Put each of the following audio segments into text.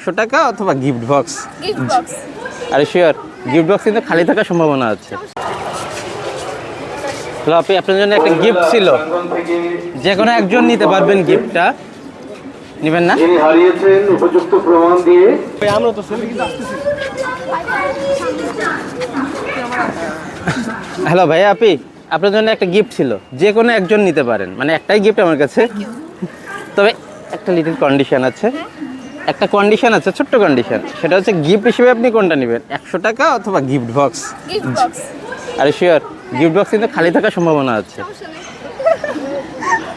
100 টাকা অথবা gift box. Gift box. আরে শিওর, গিফট বক্স কিন্তু খালি থাকার সম্ভাবনা আছে। হ্যালো আপনি, আপনার জন্য একটা গিফট ছিল, যে কোনো একজন নিতে পারবেন গিফটটা। নেবেন না? যিনি হারিয়েছেন উপযুক্ত প্রমাণ দিয়ে। আমরা তো ছেলে কিন্তু আসতেছি। হ্যালো ভাইয়া, আপনি, আপনার জন্য একটা গিফট ছিল, যে কোনো একজন নিতে পারেন, মানে একটাই গিফট আমার কাছে। তবে একটা লিটল কন্ডিশন আছে, একটা কন্ডিশন আছে, ছোট্ট কন্ডিশন। সেটা হচ্ছে গিফট হিসেবে আপনি কোনটা নেবেন, 100 টাকা অথবা গিফট বক্স। Gift box. আরে শিওর, গিফট বক্স কিন্তু খালি থাকার সম্ভাবনা আছে। সমস্যা নেই।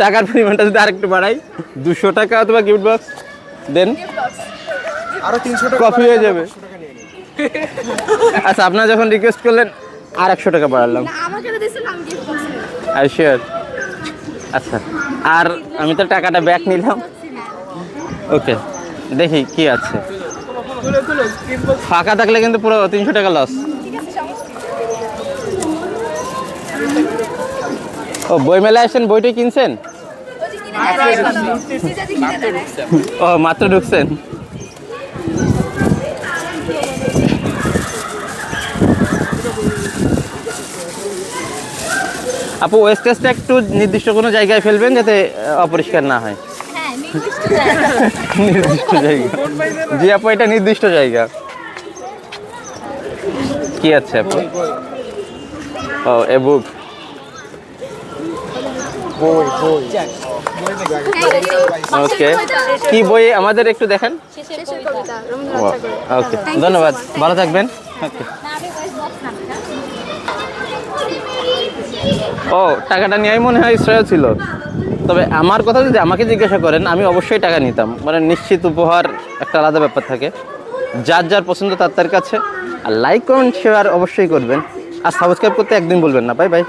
টাকার পরিমাণটা যদি আরেকটু বাড়াই, 200 টাকা অথবা গিফট বক্স দেন, গিফট বক্স। আরো 300 টাকা কফি হয়ে যাবে। 100 টাকা নিয়ে নিন। আচ্ছা, আপনারা যখন রিকোয়েস্ট করলেন আর 100 টাকা বাড়ালাম। না, আমাকে তো দিছেন, আমি গিফট বক্স নেব। আর শিওর। আচ্ছা, আর আমি তো টাকাটা ব্যাক নিলাম। ওকে, দেখি কি আছে। তুলো তুলো গিফট বক্স। ফাঁকা থাকলে কিন্তু পুরো 300 টাকা লস। ঠিক আছে, সমস্যা নেই। ও, বই মেলায় আসছেন, বইটাই কিনছেন? ওই যে কিনে দেয়, সিজাজি কিনে দেয়। ও, মাত্র ঢুকছেন। আপু, ওয়েস্টেজটা একটু নির্দিষ্ট কোনো জায়গায় ফেলবেন যাতে অপরিষ্কার না হয়। হ্যাঁ, নির্দিষ্ট জায়গা। নির্দিষ্ট জায়গা। জি আপু, এটা নির্দিষ্ট জায়গা। কি আছে আপু? ও, এ বুক। বই বই। ওকে, কি বই আমাদের একটু দেখেন। শেষের কবিতা রবীন্দ্রনাথ ঠাকুরের। ওকে, ধন্যবাদ, ভালো থাকবেন। ওকে। ও, টাকাটা নেওয়াই মনে হয় শ্রেয় ছিল। তবে আমার কথা যদি আমাকে জিজ্ঞাসা করেন, আমি অবশ্যই টাকা নিতাম। মানে নিশ্চিত উপহার একটা আলাদা ব্যাপার থাকে। যার যার পছন্দ তার তার কাছে। আর লাইক কমেন্ট শেয়ার অবশ্যই করবেন। আর সাবস্ক্রাইব করতে একদিন বলবেন না। Bye bye.